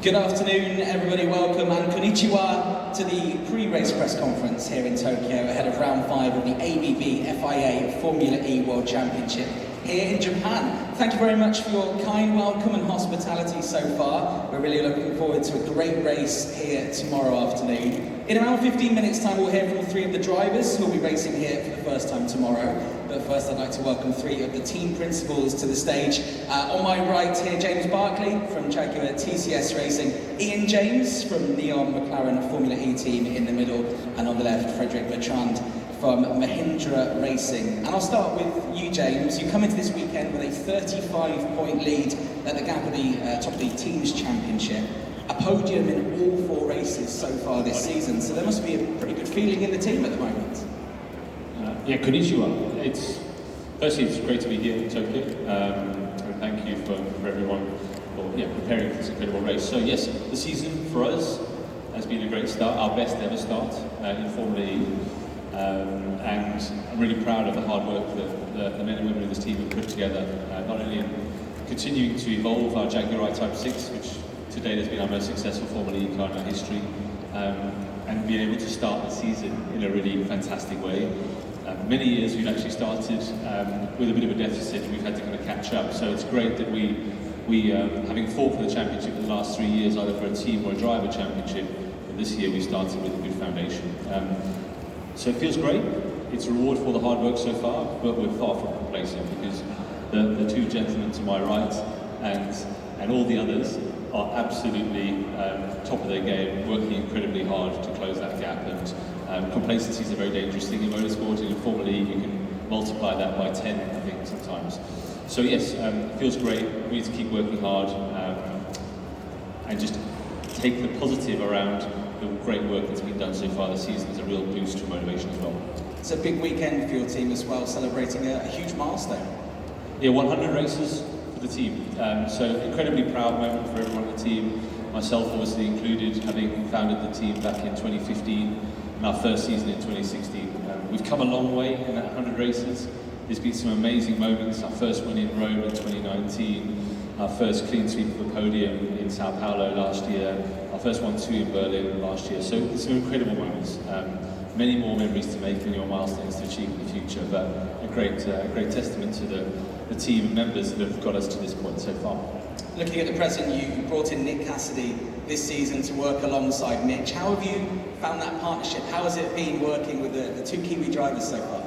Good afternoon, everybody. Welcome and konnichiwa to the pre-race press conference here in Tokyo ahead of round 5 of the ABB FIA Formula E World Championship here in Japan. Thank you very much for your kind welcome and hospitality so far. We're really looking forward to a great race here tomorrow afternoon. In around 15 minutes time, we'll hear from 3 of the drivers who will be racing here for the first time tomorrow. But first, I'd like to welcome 3 of the team principals to the stage. On my right here, James Barclay from Jaguar TCS Racing, Ian James from NEOM McLaren Formula E team in the middle, and on the left, Fréderic Bertrand from Mahindra Racing. And I'll start with you, James. You come into this weekend with a 35-point lead at the gap of the top of the Teams Championship. A podium in all 4 races so far this season, so there must be a pretty good feeling in the team at the moment. Yeah, konnichiwa. Firstly, it's great to be here in Tokyo, and thank you for everyone for preparing for this incredible race. So yes, the season for us has been a great start, our best ever start in Formula E, and I'm really proud of the hard work that the men and women of this team have put together, not only in continuing to evolve our Jaguar Type 6, which to date has been our most successful Formula E car in our history, and being able to start the season in a really fantastic way. Many years we've actually started with a bit of a deficit, and we've had to kind of catch up. So it's great that we having fought for the championship for the last 3 years, either for a team or a driver championship, but this year we started with a good foundation. So it feels great. It's a reward for the hard work so far, but we're far from complacent, because the 2 gentlemen to my right and all the others are absolutely top of their game, working incredibly hard to close that gap. And complacency is a very dangerous thing in motorsport. In Formula E, you can multiply that by 10, I think, sometimes. So yes, it feels great. We need to keep working hard and just take the positive around the great work that's been done so far this season as a real boost for motivation as well. It's a big weekend for your team as well, celebrating a huge milestone. Yeah, 100 races for the team. So incredibly proud moment for everyone on the team. Myself obviously included, having founded the team back in 2015 and our first season in 2016. We've come a long way in that 100 races. There's been some amazing moments. Our first win in Rome in 2019, our first clean sweep of the podium in Sao Paulo last year, our first 1-2 in Berlin last year. So it's some incredible moments. Many more memories to make and your milestones to achieve in the future, but a great testament to the team and members that have got us to this point so far. Looking at the present, you brought in Nick Cassidy this season to work alongside Mitch. How have you found that partnership? How has it been working with the 2 Kiwi drivers so far?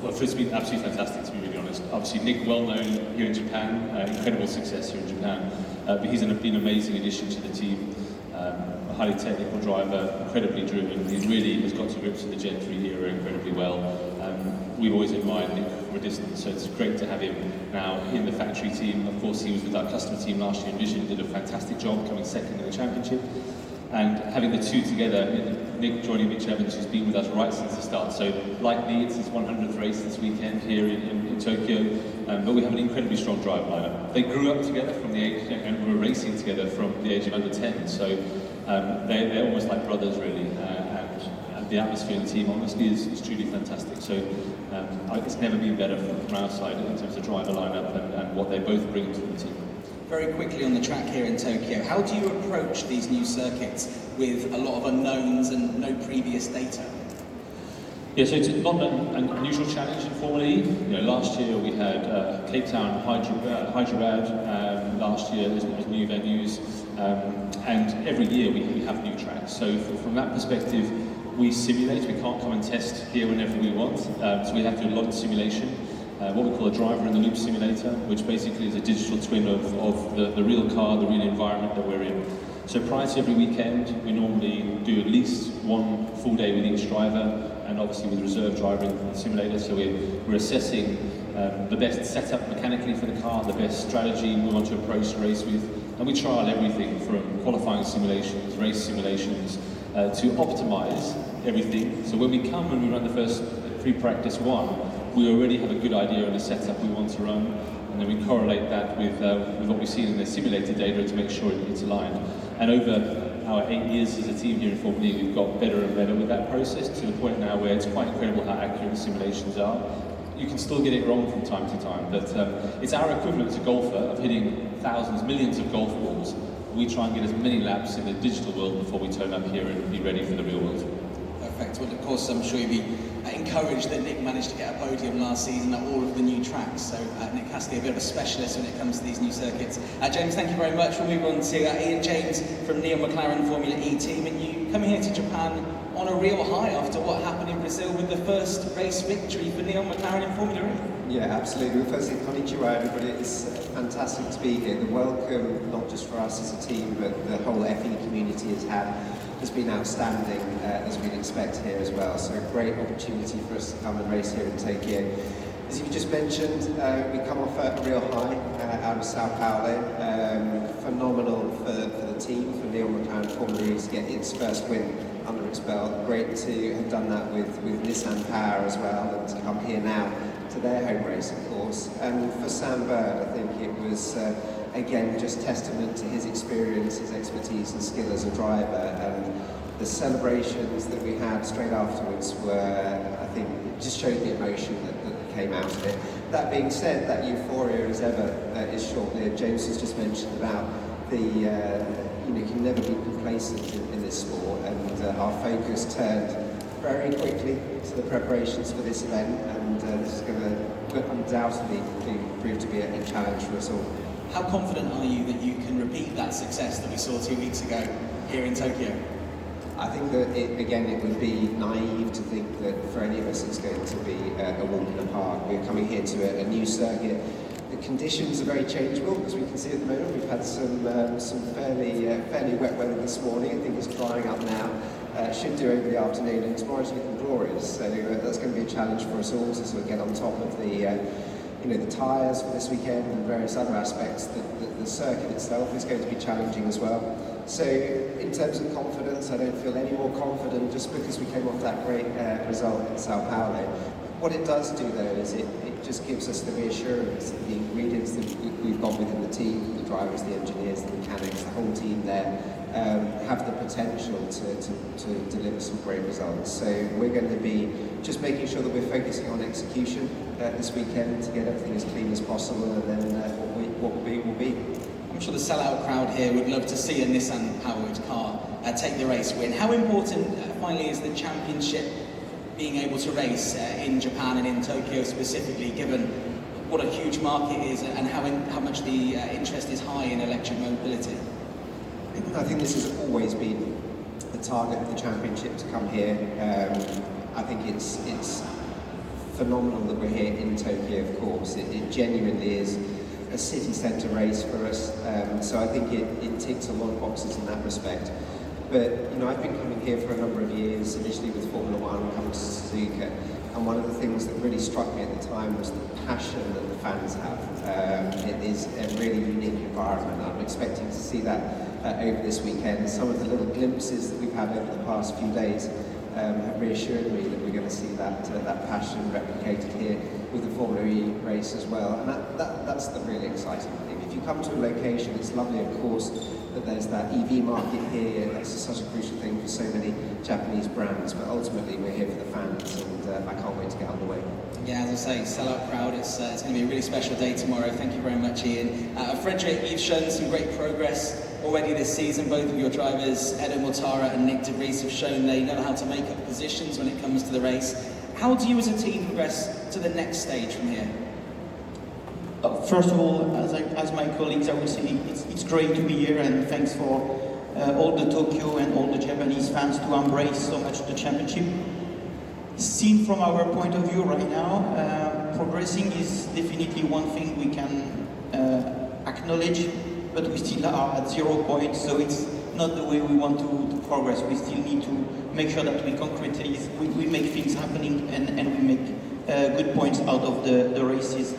Well, it's been absolutely fantastic, to be really honest. Obviously, Nick, well known here in Japan, incredible success here in Japan, but he's been an amazing addition to the team. A highly technical driver, incredibly driven. He really has got to grips with the Gen 3 era incredibly well. We've always admired Nick from a distance, so it's great to have him now in the factory team. Of course, he was with our customer team last year in Vision, did a fantastic job, coming second in the championship. And having the 2 together, Nick joining Mitch Evans, who's been with us right since the start. So, like me, it's his 100th race this weekend here in Tokyo. But we have an incredibly strong drive lineup. They grew up together from the age, and were racing together from the age of under 10. So they're almost like brothers, really. And the atmosphere in the team, honestly, is truly fantastic. So it's never been better from our side in terms of driver lineup and what they both bring to the team. Very quickly on the track here in Tokyo, how do you approach these new circuits with a lot of unknowns and no previous data? Yeah, so it's not an unusual challenge in Formula E. Last year we had Cape Town, Hyderabad. Last year there was new venues, and every year we have new tracks. So from that perspective, we simulate. We can't come and test here whenever we want. So we have to do a lot of simulation. What we call a driver in the loop simulator, which basically is a digital twin of the real car, the real environment that we're in. So prior to every weekend, we normally do at least 1 full day with each driver, and obviously with reserve driver in the simulator. So we're assessing the best setup mechanically for the car, the best strategy we want to approach the race with, and we trial everything from qualifying simulations, race simulations, to optimize everything. So when we come and we run the first pre-practice 1, we already have a good idea of the setup we want to run, and then we correlate that with what we've seen in the simulated data to make sure it's aligned. And over our 8 years as a team here in Formula E, we've got better and better with that process, to the point now where it's quite incredible how accurate the simulations are. You can still get it wrong from time to time, but it's our equivalent as a golfer of hitting thousands, millions of golf balls we try and get as many laps in the digital world before we turn up here and be ready for the real world. Perfect. Well, of course, I'm sure you'll be encouraged that Nick managed to get a podium last season at all of the new tracks. So Nick has to be a bit of a specialist when it comes to these new circuits. James, thank you very much. We'll move on to Ian James from NEOM McLaren Formula E team. And you coming here to Japan on a real high after what happened in Brazil with the first race victory for NEOM McLaren in Formula E. Yeah, absolutely. Well, firstly, konnichiwa, everybody. It's fantastic to be here. The welcome, not just for us as a team, but the whole FE community has been outstanding, as we'd expect here as well. So a great opportunity for us to come and race here in Tokyo. As you just mentioned, we come off a real high out of Sao Paulo. Phenomenal for the team, for NEOM McLaren Formula E to get its first win under its belt. Great to have done that with Nissan Power as well, and to come here now to their home race, of course. And for Sam Bird, I think it was, again, just testament to his experience, his expertise and skill as a driver. And the celebrations that we had straight afterwards were, I think, just showed the emotion that came out of it. That being said, that euphoria as ever is short-lived. James has just mentioned about the, you can never be complacent in this sport, and our focus turned very quickly to the preparations for this event, and this is going to undoubtedly prove to be a challenge for us all. How confident are you that you can repeat that success that we saw 2 weeks ago here in Tokyo? I think that, it would be naive to think that for any of us it's going to be a walk in the park. We're coming here to a new circuit. The conditions are very changeable, as we can see at the moment. We've had some fairly wet weather this morning. I think it's drying up now. Should do over the afternoon, and tomorrow's looking glorious. So that's going to be a challenge for us all to sort of get on top of the tyres for this weekend and various other aspects. The circuit itself is going to be challenging as well. So in terms of confidence, I don't feel any more confident just because we came off that great result in Sao Paulo. What it does do, though, is it just gives us the reassurance that the ingredients that we've got within the team, the drivers, the engineers, the mechanics, the whole team there, have the potential to deliver some great results. So we're going to be just making sure that we're focusing on execution this weekend to get everything as clean as possible, and then what will be will be. I'm sure the sellout crowd here would love to see a Nissan-powered car take the race win. How important, finally, is the championship being able to race in Japan and in Tokyo specifically, given what a huge market is and how much the interest is high in electric mobility? I think this has always been the target of the championship, to come here. I think it's phenomenal that we're here in Tokyo, of course. It genuinely is a city centre race for us, so I think it ticks a lot of boxes in that respect. But I've been coming here for a number of years, initially with Formula One, coming to Suzuka, and one of the things that really struck me at the time was the passion that the fans have. It is a really unique environment. I'm expecting to see that over this weekend. Some of the little glimpses that we've had over the past few days have reassured me that we're going to see that passion replicated here with the Formula E race as well. And that's the really exciting thing. If you come to a location, it's lovely, of course, that there's that EV market here. That's such a crucial thing for so many Japanese brands. But ultimately, we're here for the fans, and I can't wait to get underway. Yeah, as I say, sellout crowd. It's going to be a really special day tomorrow. Thank you very much, Ian. Frédéric, you've shown some great progress already this season. Both of your drivers, Edo Mortara and Nick de Vries, have shown they know how to make up positions when it comes to the race. How do you as a team progress to the next stage from here? First of all, as my colleagues, I would say it's great to be here, and thanks for all the Tokyo and all the Japanese fans to embrace so much the championship. Seen from our point of view right now, progressing is definitely one thing we can acknowledge, but we still are at 0 points, so it's not the way we want to progress. We still need to make sure that we concretize, we make things happening, and we make good points out of the races.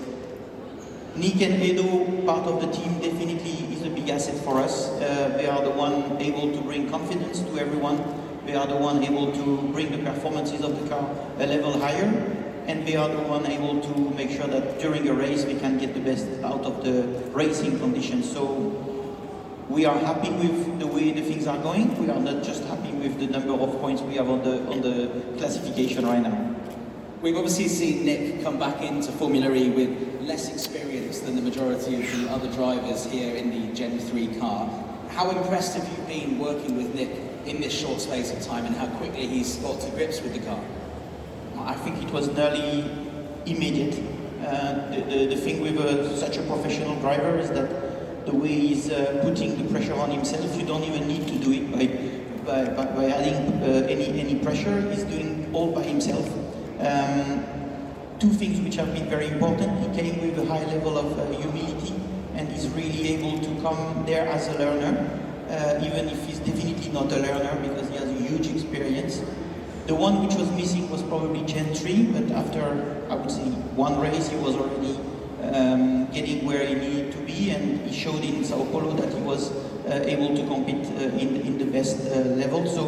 Nick and Edo, part of the team, definitely is a big asset for us. They are the one able to bring confidence to everyone. They are the one able to bring the performances of the car a level higher, and they are the one able to make sure that during a race we can get the best out of the racing conditions. So we are happy with the way the things are going. We are not just happy with the number of points we have on the classification right now. We've obviously seen Nick come back into Formula E with less experience than the majority of the other drivers here in the Gen 3 car. How impressed have you been working with Nick in this short space of time and how quickly he's got to grips with the car? I think it was nearly immediate. The thing with such a professional driver is that the way he's putting the pressure on himself, you don't even need to do it by adding any pressure. He's doing all by himself. Two things which have been very important. He came with a high level of humility and is really able to come there as a learner, even if he's definitely not a learner because he has a huge experience. The one which was missing was probably Gen 3, but after, I would say, one race, he was already getting where he needed to be, and he showed in Sao Paulo that he was able to compete in the best level. So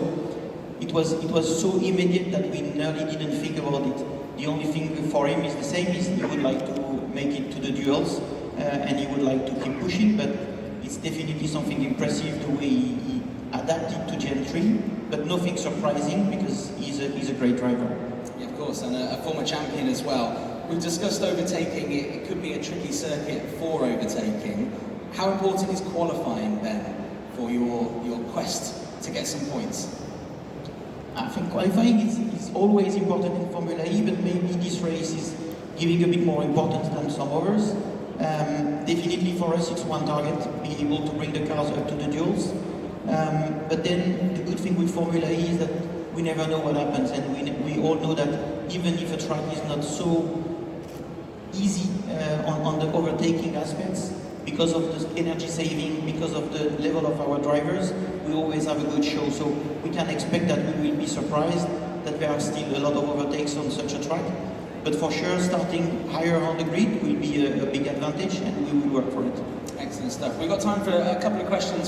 it was so immediate that we nearly didn't think about it. The only thing for him is the same, is he would like to make it to the duels, and he would like to keep pushing, but it's definitely something impressive the way he adapted to Gen 3, but nothing surprising because he's a great driver. Yeah, of course, and a former champion as well. We've discussed overtaking. It could be a tricky circuit for overtaking. How important is qualifying then for your quest to get some points? I think qualifying is always important in Formula E, but maybe this race is giving a bit more importance than some others. Definitely for us it's one target, be able to bring the cars up to the duels. But then the good thing with Formula E is that we never know what happens, and we all know that even if a track is not so easy on the overtaking aspects, because of the energy saving, because of the level of our drivers, we always have a good show. So we can expect that we will be surprised that there are still a lot of overtakes on such a track. But for sure, starting higher on the grid will be a big advantage, and we will work for it. Excellent stuff. We've got time for a couple of questions